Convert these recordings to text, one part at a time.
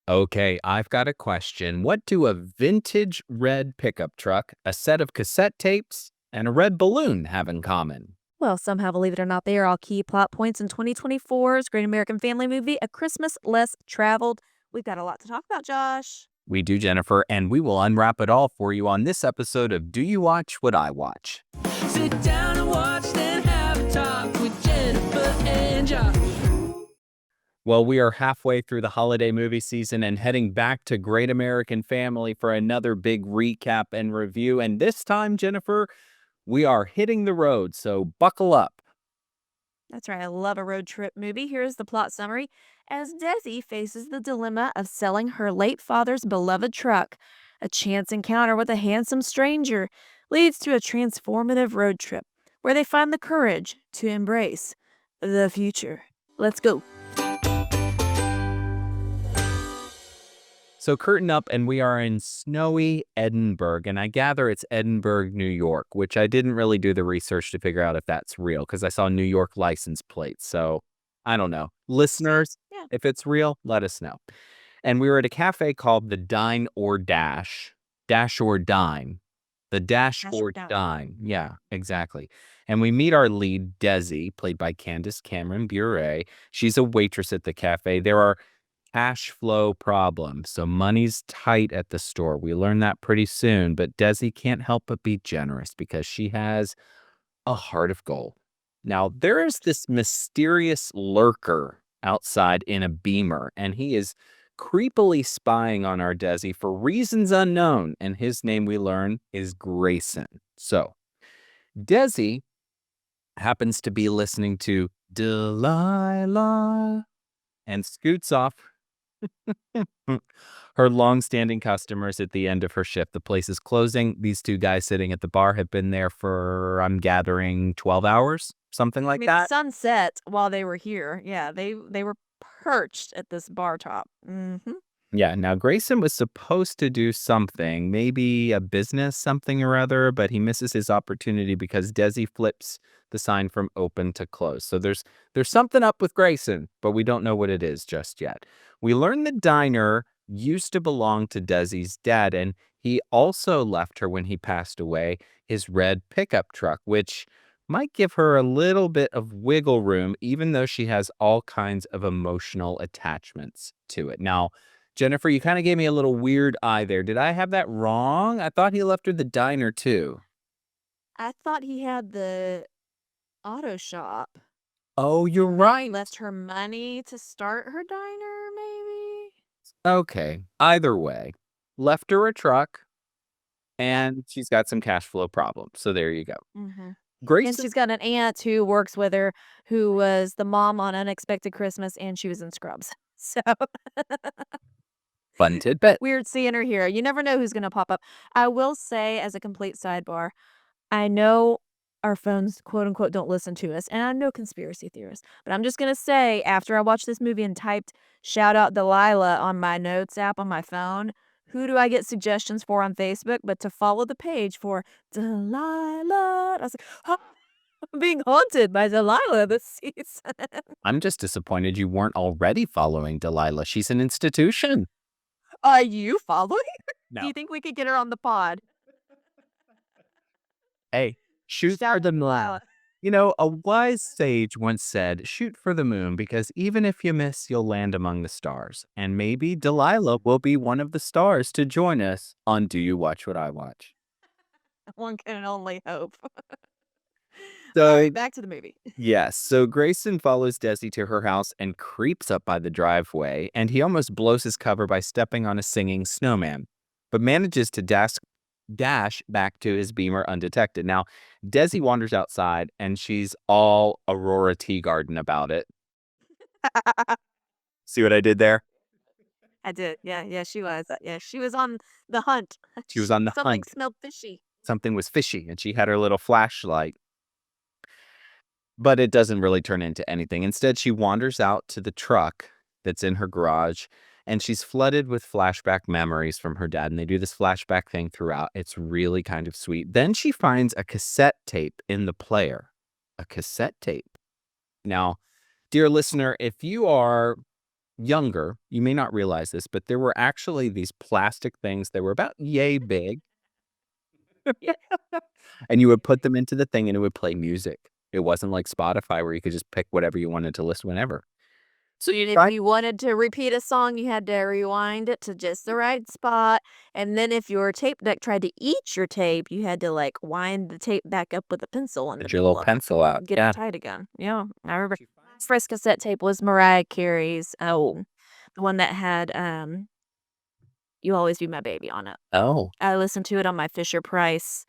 Okay, I've got a question. What do a vintage red pickup truck, a set of cassette tapes, and a red balloon have in common? Well, somehow, believe it or not, they are all key plot points in 2024's Great American Family Movie, A Christmas Less Traveled. We've got a lot to talk about, Josh. We do, Jennifer, and we will unwrap it all for you on this episode of Do You Watch What I Watch? Sit down and watch, then have a talk with Jennifer and Josh. Well, we are halfway through the holiday movie season and heading back to Great American Family for another big recap and review. And this time, Jennifer, we are hitting the road, so buckle up. That's right, I love a road trip movie. Here's the plot summary. As Desi faces the dilemma of selling her late father's beloved truck, a chance encounter with a handsome stranger leads to a transformative road trip where they find the courage to embrace the future. Let's go. So curtain up, and we are in snowy Edinburgh, and I gather it's Edinburgh, New York, which I didn't really do the research to figure out if that's real because I saw New York license plates. So I don't know. Listeners, Yeah. if it's real, let us know. And we were at a cafe called the Dine or Dash, Dash or Dine, the Dash Dash or or Dine. Dine. Yeah, exactly. And we meet our lead, Desi, played by Candace Bure. She's a waitress at the cafe. There are cash flow problem. So money's tight at the store. We learn that pretty soon, but Desi can't help but be generous because she has a heart of gold. Now, there is this mysterious lurker outside in a Beamer, and he is creepily spying on our Desi for reasons unknown, and his name we learn is Grayson. So, Desi happens to be listening to Delilah and scoots off her long-standing customers at the end of her shift. The place is closing. These two guys sitting at the bar have been there for, I'm gathering, 12 hours, something I like mean, the that. sun set while they were here. Yeah, they were perched at this bar top. Yeah, now Grayson was supposed to do something, maybe a business something or other, but he misses his opportunity because Desi flips the sign from open to close. So there's something up with Grayson, but we don't know what it is just yet. We learn the diner used to belong to Desi's dad, and he also left her when he passed away his red pickup truck, which might give her a little bit of wiggle room, even though she has all kinds of emotional attachments to it. Now, Jennifer, you kind of gave me a little weird eye there. Did I have that wrong? I thought he left her the diner too. I thought he had the auto shop. Oh, you're right. Left her money to start her diner, maybe? Okay. Either way, left her a truck and she's got some cash flow problems. So there you go. Mhm. And Grayson. she's got an aunt who works with her who was the mom on Unexpected Christmas, and she was in Scrubs. So, Fun tidbit. weird seeing her here. You never know who's gonna pop up. I will say, as a complete sidebar, I know our phones, quote unquote, don't listen to us, and I'm no conspiracy theorist, but I'm just gonna say, after I watched this movie and typed shout out Delilah on my notes app on my phone, who do I get suggestions for on Facebook but to follow the page for Delilah? I was like, "Oh, I'm being haunted by Delilah this season." I'm just disappointed you weren't already following Delilah. She's an institution. Are you following? Do No. you think we could get her on the pod? Hey, shoot Shout for out the to moon. Delilah. You know, a wise sage once said, shoot for the moon because even if you miss, you'll land among the stars. And maybe Delilah will be one of the stars to join us on Do You Watch What I Watch? One can only hope. All So, right, back to the movie. yes, so Grayson follows Desi to her house and creeps up by the driveway, and he almost blows his cover by stepping on a singing snowman, but manages to dash back to his Beamer undetected. Now, Desi wanders outside, and she's all Aurora Teagarden about it. See what I did there? I did. Yeah, she was. Yeah, she was on the hunt. She was on the Something hunt. smelled fishy. Something was fishy, and she had her little flashlight. But it doesn't really turn into anything. Instead, she wanders out to the truck that's in her garage, and she's flooded with flashback memories from her dad. And they do this flashback thing throughout. It's really kind of sweet. Then she finds a cassette tape in the player. A cassette tape. Now, Dear listener, if you are younger, you may not realize this, but there were actually these plastic things that were about yay big. And you would put them into the thing and it would play music. It wasn't like Spotify where you could just pick whatever you wanted to listen whenever. So you If tried you wanted to repeat a song, you had to rewind it to just the right spot, and then if your tape deck tried to eat your tape, you had to, like, wind the tape back up with a pencil in the get your little middle of it pencil out. and get Yeah. it tight again. Yeah, I remember. My first cassette tape was Mariah Carey's, the one that had, "You'll Always Be My Baby" on it. Oh, I listened to it on my Fisher-Price,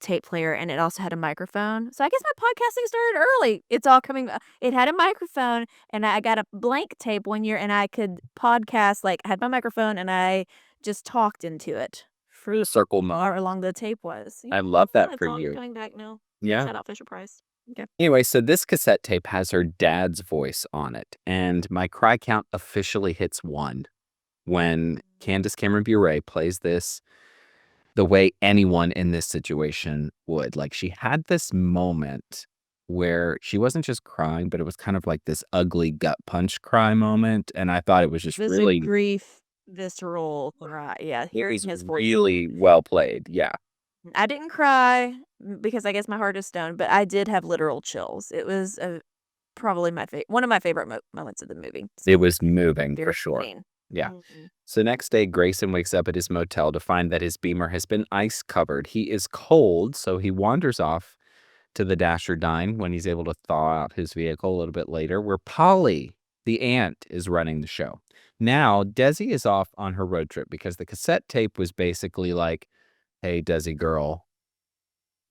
tape player, and it also had a microphone. So I guess my podcasting started early. It's all coming it had a microphone, and I got a blank tape one year, and I could podcast, like, I had my microphone, and I just talked into it for full circle moment. however long the tape was. Yeah, I love that it's for all you. coming back now. Yeah. Shout out Fisher-Price. Okay. Anyway, so this cassette tape has her dad's voice on it, and my cry count officially hits 1 when Candace Cameron Bure plays this the way anyone in this situation would. Like, she had this moment where she wasn't just crying, but it was kind of like this ugly gut punch cry moment, and I thought it was just This is a really grief, visceral cry. Yeah, hearing his voice. really well played. Yeah. I didn't cry because I guess my heart is stone, but I did have literal chills. It was probably one of my favorite moments of the movie. It was moving for Very sure. clean. Yeah. Mhm. So next day, Grayson wakes up at his motel to find that his Beamer has been ice covered. He is cold, so he wanders off to the Dasher Dine when he's able to thaw out his vehicle a little bit later, where Polly, the aunt, is running the show. Now, Desi is off on her road trip because the cassette tape was basically like, hey, Desi girl,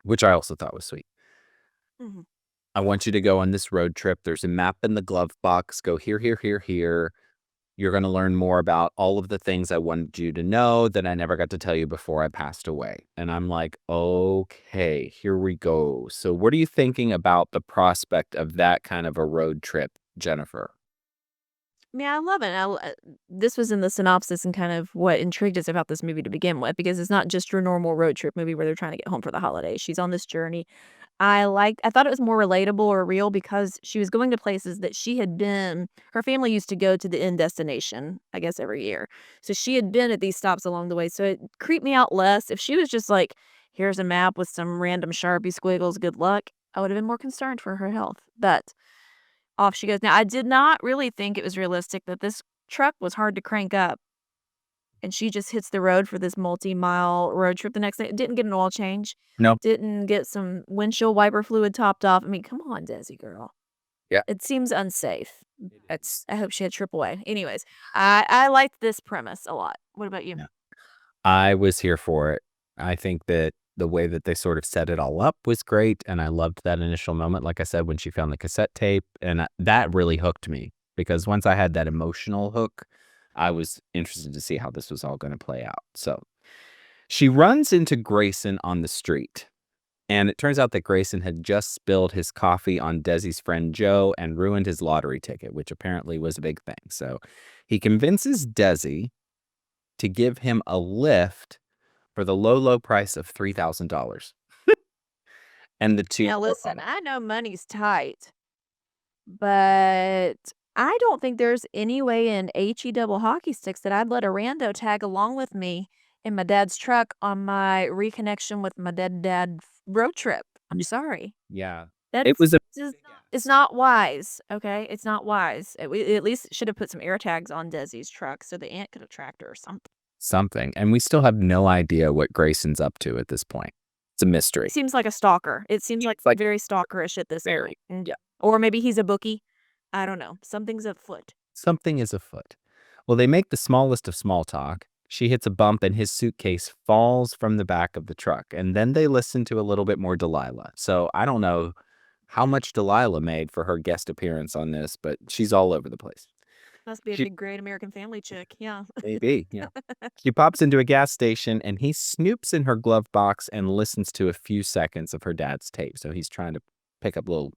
which I also thought was sweet. Mhm. I want you to go on this road trip. There's a map in the glove box. Go here, here, here, here. You're going to learn more about all of the things I wanted you to know that I never got to tell you before I passed away. And I'm like, okay, here we go. So what are you thinking about the prospect of that kind of a road trip, Jennifer? Yeah, I love it. This was in the synopsis and kind of what intrigued us about this movie to begin with, because it's not just your normal road trip movie where they're trying to get home for the holidays. She's on this journey. I thought it was more relatable or real because she was going to places that she had been. Her family used to go to the end destination, I guess, every year. So she had been at these stops along the way. So it creeped me out less. If she was just like, here's a map with some random Sharpie squiggles, good luck, I would have been more concerned for her health. But off she goes. Now, I did not really think it was realistic that this truck was hard to crank up, and she just hits the road for this multi-mile road trip the next day. Didn't get an oil change, No. didn't get some windshield wiper fluid topped off. I mean, come on, Desi girl. Yeah. It seems unsafe. I hope she had AAA. Anyways, I liked this premise a lot. What about you? Yeah. I was here for it. I think that the way that they sort of set it all up was great, and I loved that initial moment, like I said, when she found the cassette tape, and that really hooked me because once I had that emotional hook, I was interested to see how this was all gonna play out. So, she runs into Grayson on the street, and it turns out that Grayson had just spilled his coffee on Desi's friend Joe and ruined his lottery ticket, which apparently was a big thing. So, he convinces Desi to give him a lift for the low, low price of $3,000. And the two Now listen, I know money's tight, but I don't think there's any way in HE double hockey sticks that I'd let a rando tag along with me in my dad's truck on my reconnection with my dead dad road trip. I'm sorry. Yeah. That's It was a just it's not wise, okay? It's not wise. We at least should have put some air tags on Desi's truck so the aunt could have tracked her or something. something, and we still have no idea what Grayson's up to at this point. It's a mystery. Seems like a stalker. It seems like Like very stalkerish at this very. point. And yeah. Or maybe he's a bookie. I don't know. Something's afoot. Something is afoot. Well, they make the smallest of small talk. She hits a bump and his suitcase falls from the back of the truck. And then they listen to a little bit more Delilah. So I don't know how much Delilah made for her guest appearance on this, but she's all over the place. Must be a She- big, great American family chick. Yeah. Maybe, yeah. She pops into a gas station and he snoops in her glove box and listens to a few seconds of her dad's tape. So he's trying to pick up little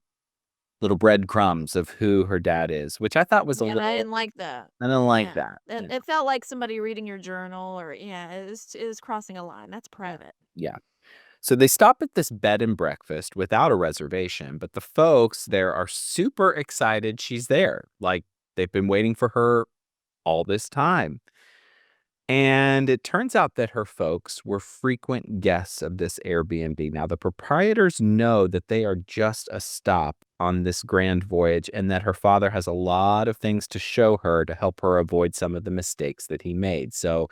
breadcrumbs of who her dad is, which I thought was a And little. I didn't like that. I don't like Yeah. that. It felt like somebody reading your journal or, it was crossing a line. That's private. Yeah. So they stop at this bed and breakfast without a reservation, but the folks there are super excited she's there. Like they've been waiting for her all this time. And it turns out that her folks were frequent guests of this Airbnb. Now, the proprietors know that they are just a stop on this grand voyage and that her father has a lot of things to show her to help her avoid some of the mistakes that he made. So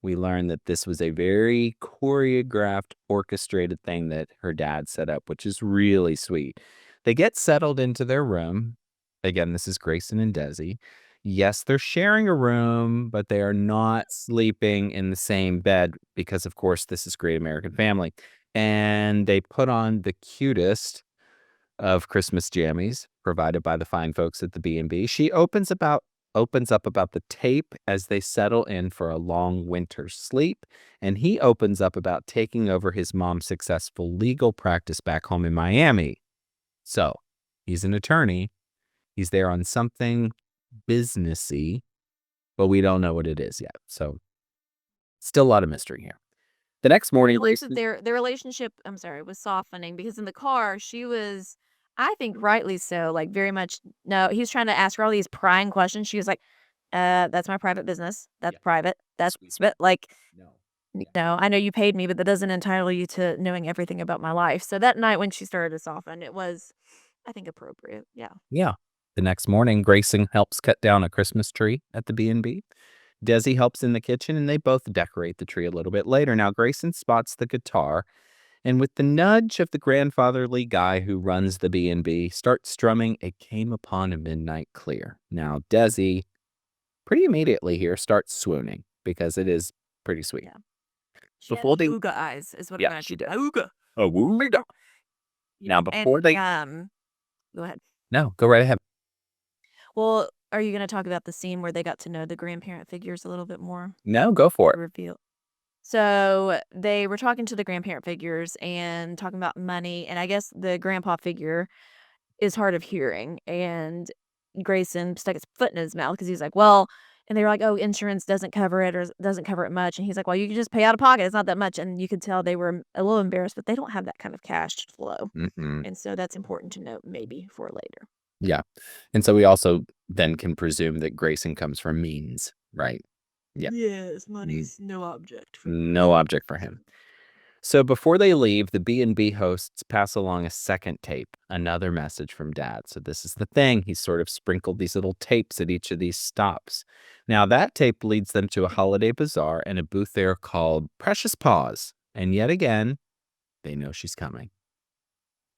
we learn that this was a very choreographed, orchestrated thing that her dad set up, which is really sweet. They get settled into their room. Again, this is Grayson and Desi. Yes, they're sharing a room, but they are not sleeping in the same bed because, of course, this is Great American Family. And they put on the cutest of Christmas jammies provided by the fine folks at the B&B. She opens up about the tape as they settle in for a long winter sleep, and he opens up about taking over his mom's successful legal practice back home in Miami. So, he's an attorney. He's there on something businessy, but we don't know what it is yet. So still a lot of mystery here. The next morning, It looks that their relationship, I'm sorry, was softening because in the car she was, I think rightly so, like very much no, he was trying to ask her all these prying questions. She was like, that's my private business. That's Yeah. private. That's Sweet. but like No. no, I know you paid me, but that doesn't entitle you to knowing everything about my life. So that night when she started to soften, it was, I think, appropriate. Yeah. Yeah. The next morning, Grayson helps cut down a Christmas tree at the B&B. Desi helps in the kitchen, and they both decorate the tree a little bit later. Now, Grayson spots the guitar, and with the nudge of the grandfatherly guy who runs the B&B, starts strumming "It Came Upon a Midnight Clear." Now, Desi, pretty immediately here, starts swooning because it is pretty sweet. Yeah. She had Before they ooga eyes is what Yeah, it she did. Ooga. Oh, woo-me-da. Now, And before they go ahead. No, go right ahead. Well, are you gonna talk about the scene where they got to know the grandparent figures a little bit more? No, go for it. Reveal. So they were talking to the grandparent figures and talking about money, and I guess the grandpa figure is hard of hearing, and Grayson stuck his foot in his mouth because he's like, "Well," and they were like, "Oh, insurance doesn't cover it or doesn't cover it much," and he's like, "Well, you can just pay out of pocket. It's not that much," and you could tell they were a little embarrassed, but they don't have that kind of cash flow, Mhm. and so that's important to note maybe for later. Yeah, and so we also then can presume that Grayson comes from means, right? Yeah. Yes, Mm, money's no object for no object for him. So before they leave, the B&B hosts pass along a second tape, another message from Dad. So this is the thing. He's sort of sprinkled these little tapes at each of these stops. Now, that tape leads them to a holiday bazaar and a booth there called Precious Paws. And yet again, they know she's coming.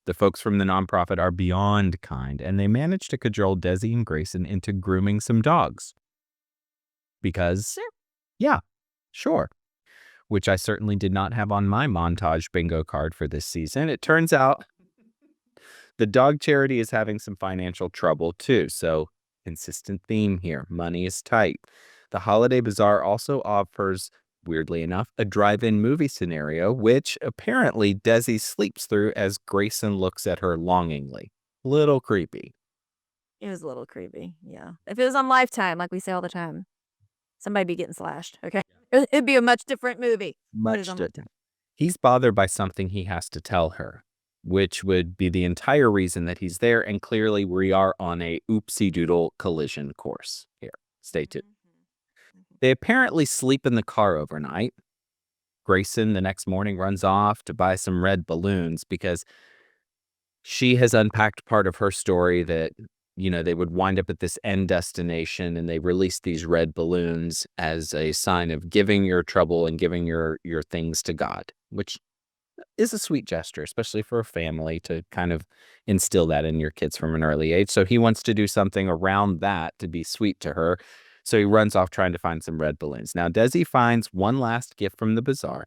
The folks from the nonprofit are beyond kind, and they manage to cajole Desi and Grayson into grooming some dogs. Because, Sure. yeah, sure. Which I certainly did not have on my montage bingo card for this season. It turns out the dog charity is having some financial trouble too. So, consistent theme here. Money is tight. The Holiday Bazaar also offers, weirdly enough, a drive-in movie scenario, which apparently Desi sleeps through as Grayson looks at her longingly. Little creepy. It was a little creepy, yeah. If it was on Lifetime, like we say all the time, somebody be getting slashed, okay? It'd be a much different movie. But it's Much on different. Lifetime. He's bothered by something he has to tell her, which would be the entire reason that he's there. And clearly, we are on a oopsie doodle collision course here. Stay tuned. Mhm. They apparently sleep in the car overnight. Grayson, the next morning, runs off to buy some red balloons because she has unpacked part of her story that, they would wind up at this end destination and they released these red balloons as a sign of giving your trouble and giving your things to God, which is a sweet gesture, especially for a family to kind of instill that in your kids from an early age. So he wants to do something around that to be sweet to her. So he runs off trying to find some red balloons. Now, Desi finds one last gift from the bazaar,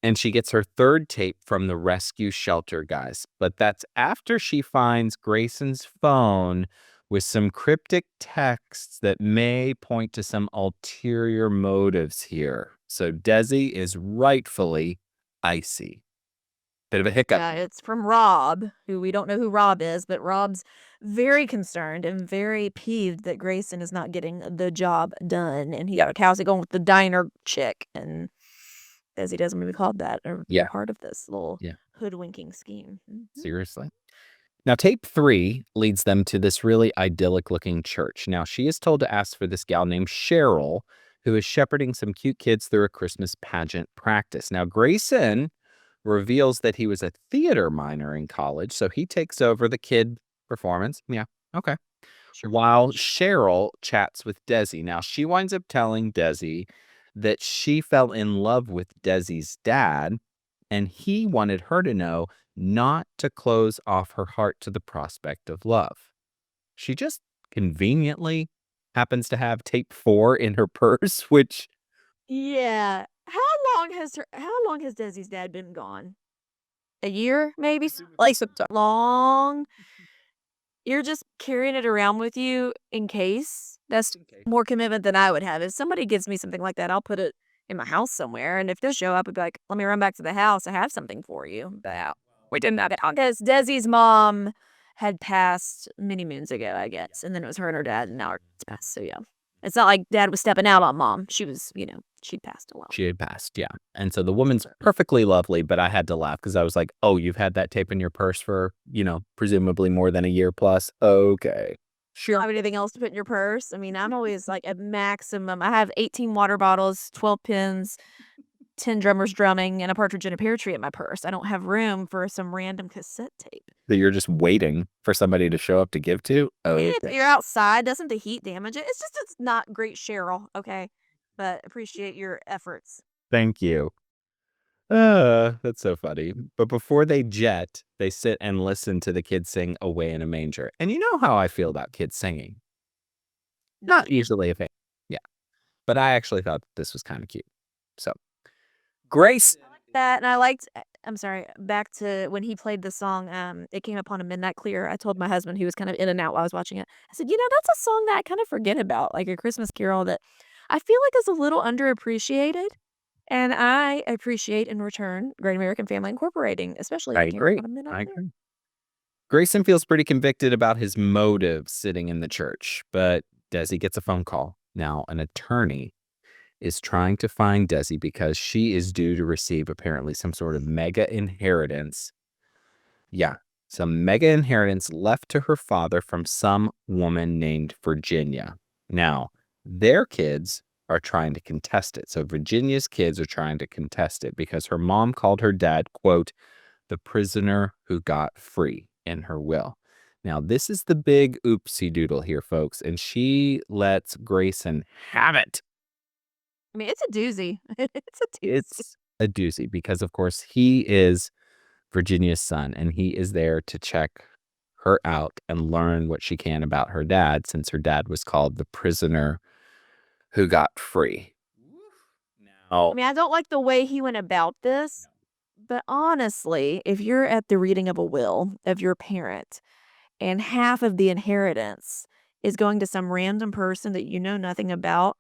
and she gets her third tape from the rescue shelter guys. But that's after she finds Grayson's phone with some cryptic texts that may point to some ulterior motives here. So Desi is rightfully icy. Bit of a hiccup. Yeah, it's from Rob, who we don't know who Rob is, but Rob's very concerned and very peeved that Grayson is not getting the job done, and he got how's it going with the diner chick, and as he doesn't be called that, or be a Yeah. part of this little Yeah. hoodwinking scheme. Seriously. Now, tape 3 leads them to this really idyllic looking church. Now, she is told to ask for this gal named Cheryl, who is shepherding some cute kids through a Christmas pageant practice. Now, Grayson reveals that he was a theater minor in college, so he takes over the kid performance. Yeah, okay. While Cheryl chats with Desi. Now, she winds up telling Desi that she fell in love with Desi's dad, and he wanted her to know not to close off her heart to the prospect of love. She just conveniently happens to have tape 4 in her purse, which Yeah. How long has Desi's dad been gone? A year, maybe? Like, so long? You're just carrying it around with you in case? That's more commitment than I would have. If somebody gives me something like that, I'll put it in my house somewhere, and if they show up, I'd be like, "Let me run back to the house, I have something for you." But we didn't have it on because Desi's mom had passed many moons ago, I guess, and then it was her and her dad, and now her dad's passed, so yeah. It's not like dad was stepping out on mom. She was, she'd passed a while. she had passed, yeah. And so the woman's perfectly lovely, but I had to laugh because I was like, "Oh, you've had that tape in your purse for, presumably more than a year plus? Okay." Sure. Have anything else to put in your purse? I mean, I'm always like at maximum. I have 18 water bottles, 12 pins, 10 drummers drumming, and a partridge in a pear tree in my purse. I don't have room for some random cassette tape. That you're just waiting for somebody to show up to give to? If Okay. you're outside, doesn't the heat damage it? It's not great, Cheryl. Okay, but appreciate your efforts. Thank you. That's so funny. But before they jet, they sit and listen to the kids sing Away in a Manger. And you know how I feel about kids singing. Not usually a fan. Yeah. But I actually thought this was kind of cute. So, Grace. That, and I liked. I'm sorry. Back to when he played the song. It came upon a midnight clear. I told my husband, he was kind of in and out while I was watching it. I said, that's a song that I kind of forget about, like a Christmas Carol that I feel like is a little underappreciated. And I appreciate in return Great American Family Incorporating, especially I if it came agree. upon a midnight I clear. agree. Grayson feels pretty convicted about his motives sitting in the church, but Desi gets a phone call. Now, an attorney is trying to find Desi because she is due to receive apparently some sort of mega inheritance. Yeah, some mega inheritance left to her father from some woman named Virginia. Now, their kids are trying to contest it. So Virginia's kids are trying to contest it because her mom called her dad, quote, the prisoner who got free in her will. Now, this is the big oopsie doodle here, folks, and she lets Grayson have it. I mean, it's a doozy. It's a doozy. It's a doozy because, of course, he is Virginia's son, and he is there to check her out and learn what she can about her dad, since her dad was called the prisoner who got free. I Now, mean, I don't like the way he went about this, but honestly, if you're at the reading of a will of your parent and half of the inheritance is going to some random person that you know nothing about,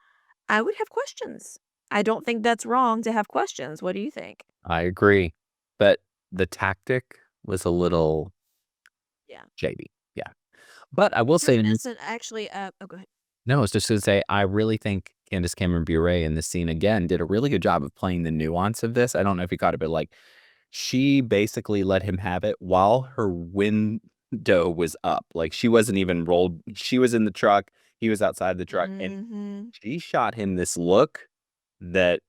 I would have questions. I don't think that's wrong to have questions. What do you think? I agree, but the tactic was a little Yeah. shady. Yeah. But I will You're say, innocent, actually. Oh, go ahead. no, I was just gonna say, I really think Candace Cameron Bure in this scene again did a really good job of playing the nuance of this. I don't know if you caught it, but like she basically let him have it while her window was up. Like she wasn't even rolled. She was in the truck. He was outside the truck, and Mhm. she shot him this look that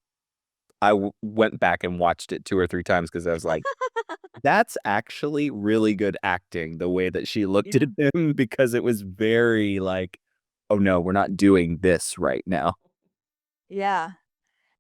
went back and watched it 2 or 3 times because I was like, that's actually really good acting, the way that she looked Yeah. at him, because it was very like, "Oh, no, we're not doing this right now." Yeah.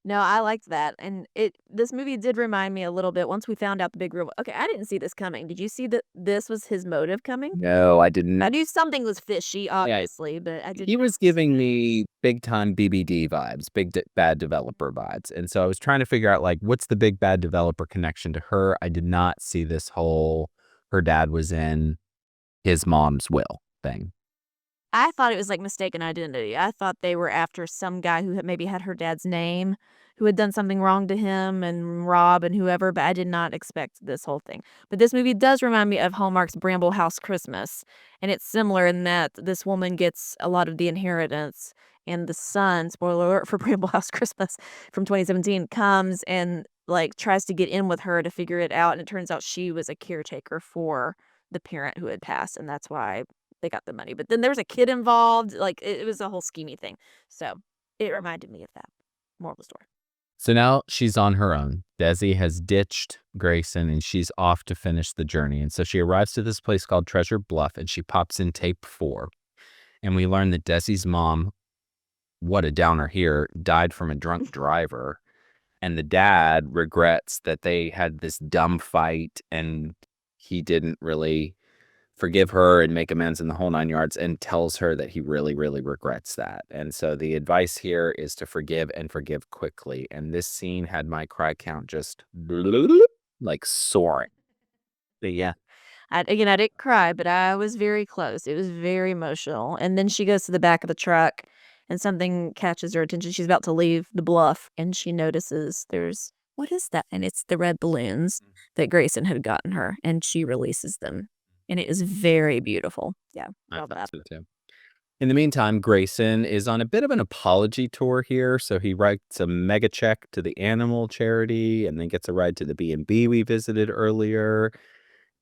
No, I liked that, and this movie did remind me a little bit once we found out the big reveal. Okay, I didn't see this coming. Did you see that this was his motive coming? No, I didn't. I knew something was fishy, Yeah, obviously, but I did he not was giving me big time BBD vibes, bad developer vibes, and so I was trying to figure out, like, what's the big bad developer connection to her? I did not see this whole her dad was in his mom's will thing. I thought it was, like, mistaken identity. I thought they were after some guy who had maybe had her dad's name, who had done something wrong to him and Rob and whoever, but I did not expect this whole thing. But this movie does remind me of Hallmark's Bramble House Christmas, and it's similar in that this woman gets a lot of the inheritance, and the son, spoiler alert for Bramble House Christmas from 2017, comes and like, tries to get in with her to figure it out, and it turns out she was a caretaker for the parent who had passed, and that's why they got the money. But then there was a kid involved, like, it was a whole schemey thing. So, it reminded me of that. Moral of the story. So now she's on her own. Desi has ditched Grayson and she's off to finish the journey. And so she arrives to this place called Treasure Bluff and she pops in tape 4. And we learn that Desi's mom, what a downer here, died from a drunk driver. And the dad regrets that they had this dumb fight and he didn't really forgive her and make amends in the whole 9 yards, and tells her that he really, really regrets that. And so the advice here is to forgive and forgive quickly. And this scene had my cry count just like soaring. But yeah. Again, I didn't cry, but I was very close. It was very emotional. And then she goes to the back of the truck and something catches her attention. She's about to leave the bluff and she notices there's what is that? And it's the red balloons that Grayson had gotten her and she releases them. And it is very beautiful. Yeah. I Love thought that. so too. In the meantime, Grayson is on a bit of an apology tour here. So he writes a mega check to the animal charity and then gets a ride to the B&B we visited earlier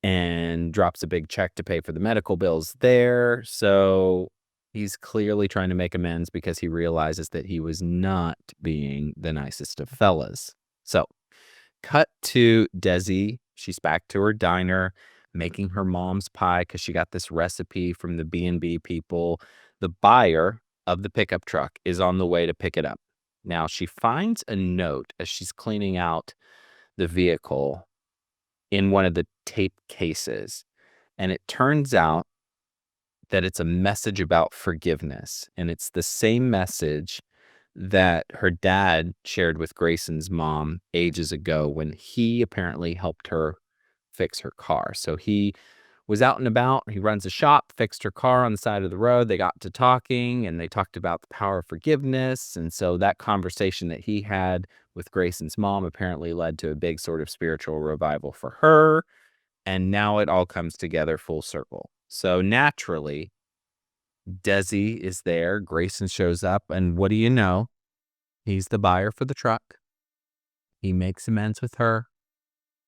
and drops a big check to pay for the medical bills there. So he's clearly trying to make amends because he realizes that he was not being the nicest of fellas. So cut to Desi. She's back to her diner making her mom's pie because she got this recipe from the B&B people. The buyer of the pickup truck is on the way to pick it up. Now, she finds a note as she's cleaning out the vehicle in one of the tape cases. And it turns out that it's a message about forgiveness. And it's the same message that her dad shared with Grayson's mom ages ago when he apparently helped her fix her car. So he was out and about. He runs a shop, fixed her car on the side of the road. They got to talking and they talked about the power of forgiveness. And so that conversation that he had with Grayson's mom apparently led to a big sort of spiritual revival for her. And now it all comes together full circle. So naturally, Desi is there. Grayson shows up. And what do you know? He's the buyer for the truck. He makes amends with her.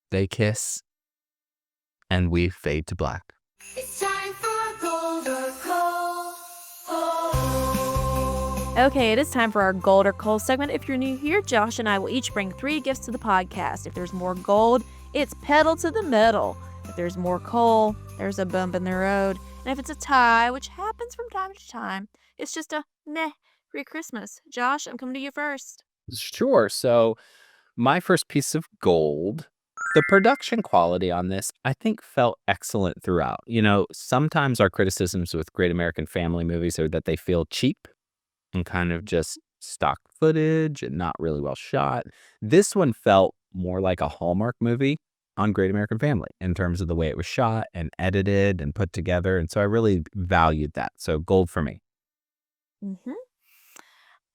They kiss. And we fade to black. It's time for gold or coal. Okay, it is time for our gold or coal segment. If you're new here, Josh and I will each bring 3 gifts to the podcast. If there's more gold, it's pedal to the metal. If there's more coal, there's a bump in the road. And if it's a tie, which happens from time to time, it's just a meh. Merry Christmas. Josh, I'm coming to you first. Sure. So my first piece of gold, the production quality on this, I think felt excellent throughout. You know, sometimes our criticisms with Great American Family movies are that they feel cheap and kind of just stock footage and not really well shot. This one felt more like a Hallmark movie on Great American Family in terms of the way it was shot and edited and put together. And so I really valued that. So gold for me. Mm-hmm.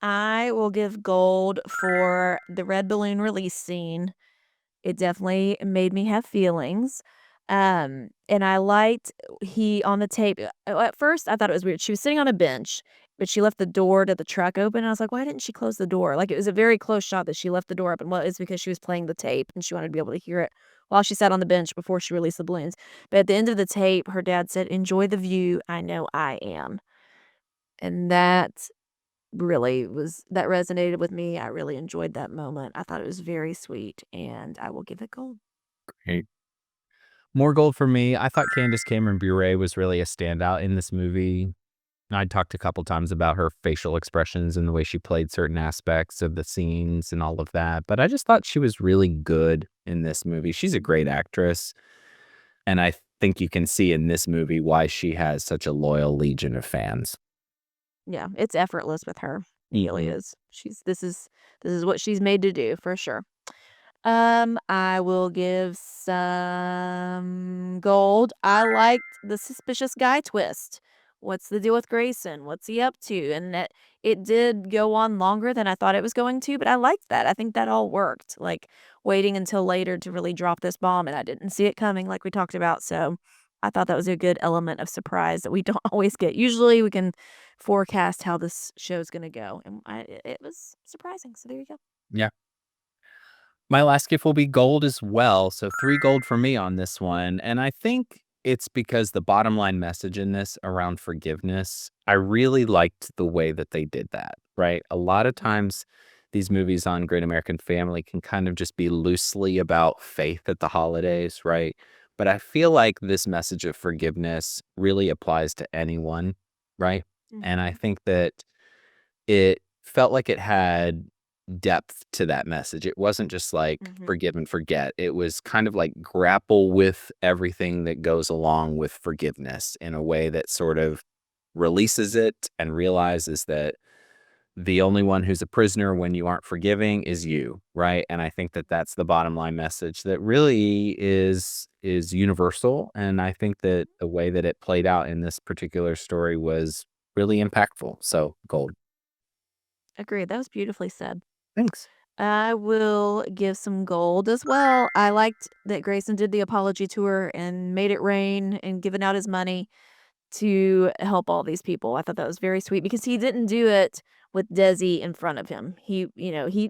I will give gold for the red balloon release scene. It definitely made me have feelings. And I liked he on the tape. At first, I thought it was weird. She was sitting on a bench, but she left the door to the truck open. And I was like, why didn't she close the door? Like it was a very close shot that she left the door open. Well, it's because she was playing the tape and she wanted to be able to hear it while she sat on the bench before she released the balloons. But at the end of the tape, her dad said, "Enjoy the view. I know I am." And that that resonated with me. I really enjoyed that moment. I thought it was very sweet, and I will give it gold. Great. More gold for me. I thought Candace Cameron Bure was really a standout in this movie. I talked a couple times about her facial expressions and the way she played certain aspects of the scenes and all of that. But I just thought she was really good in this movie. She's a great actress. And I think you can see in this movie why she has such a loyal legion of fans. Yeah, it's effortless with her. It really Mhm. is. This is what she's made to do for sure. I will give some gold. I liked the suspicious guy twist. What's the deal with Grayson? What's he up to? And that it did go on longer than I thought it was going to, but I liked that. I think that all worked. Like waiting until later to really drop this bomb, and I didn't see it coming, like we talked about. So I thought that was a good element of surprise that we don't always get. Usually we can forecast how this show's going to go, and it was surprising. So there you go. Yeah. My last gift will be gold as well, so 3 gold for me on this one, and I think it's because the bottom line message in this around forgiveness, I really liked the way that they did that, right? A lot of times, these movies on Great American Family can kind of just be loosely about faith at the holidays, right? But I feel like this message of forgiveness really applies to anyone, right? And I Mhm. think that it felt like it had depth to that message. It wasn't just like Mhm. forgive and forget. It was kind of like grapple with everything that goes along with forgiveness in a way that sort of releases it and realizes that the only one who's a prisoner when you aren't forgiving is you, right? And I think that that's the bottom line message that really is universal, and I think that the way that it played out in this particular story was really impactful. So, gold. Agreed. That was beautifully said. Thanks. I will give some gold as well. I liked that Grayson did the apology tour and made it rain and given out his money to help all these people. I thought that was very sweet because he didn't do it with Desi in front of him. He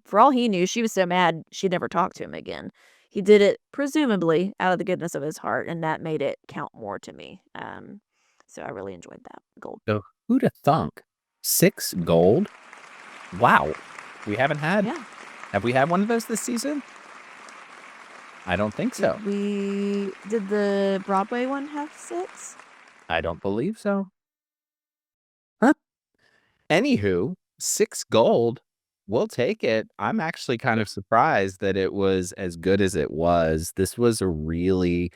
for all he knew, she was so mad she'd never talk to him again. He did it presumably out of the goodness of his heart, and that made it count more to me. So I really enjoyed that gold. So, who'da thunk? 6 gold? Wow. We haven't had Yeah. have we had one of those this season? I don't think so. Did the Broadway one have 6? I don't believe so. Huh. Anywho, 6 gold, we'll take it. I'm actually kind of surprised that it was as good as it was. This was a really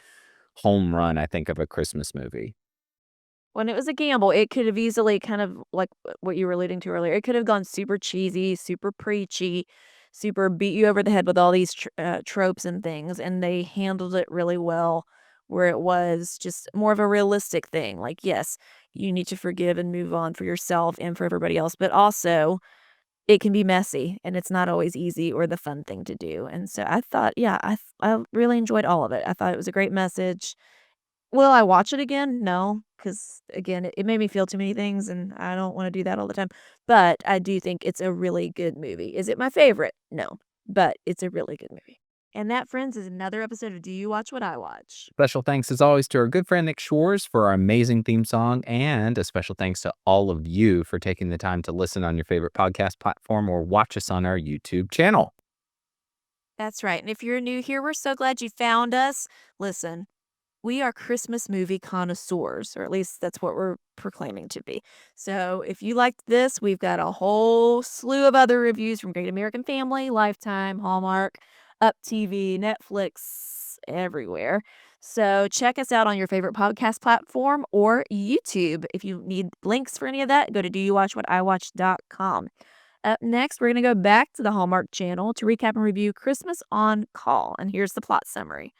home run, I think, of a Christmas movie. When it was a gamble, it could have easily kind of like what you were alluding to earlier. It could have gone super cheesy, super preachy, super beat you over the head with all these tropes and things, and they handled it really well. Where it was just more of a realistic thing. Like, yes, you need to forgive and move on for yourself and for everybody else, but also it can be messy and it's not always easy or the fun thing to do. And so I thought, yeah, I really enjoyed all of it. I thought it was a great message. Will I watch it again? No, because again, it made me feel too many things, and I don't wanna do that all the time, but I do think it's a really good movie. Is it my favorite? No, but it's a really good movie. And that, friends, is another episode of Do You Watch What I Watch? Special thanks, as always, to our good friend Nick Shores for our amazing theme song, and a special thanks to all of you for taking the time to listen on your favorite podcast platform or watch us on our YouTube channel. That's right, and if you're new here, we're so glad you found us. Listen, we are Christmas movie connoisseurs, or at least that's what we're proclaiming to be. So if you liked this, we've got a whole slew of other reviews from Great American Family, Lifetime, Hallmark, Up TV, Netflix, everywhere. So check us out on your favorite podcast platform or YouTube. If you need links for any of that, go to doyouwatchwhatiwatch.com. Up next, we're going to go back to the Hallmark Channel to recap and review Christmas on Call. And here's the plot summary.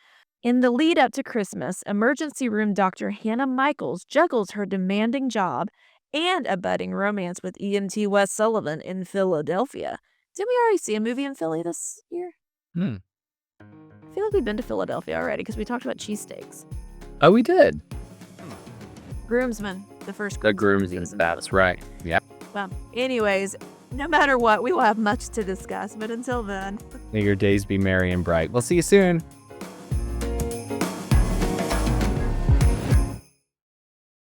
In the lead up to Christmas, emergency room doctor Hannah Michaels juggles her demanding job and a budding romance with EMT Wes Sullivan in Philadelphia. Didn't we already see a movie in Philly this year? Hmm. I feel like we've been to Philadelphia already because we talked about cheesesteaks. Oh, we did. Groomsman, the first The Groomsman groomsman. season. That's right. Yep. Well, anyways, no matter what, we will have much to discuss. But until then, May your days be merry and bright. We'll see you soon.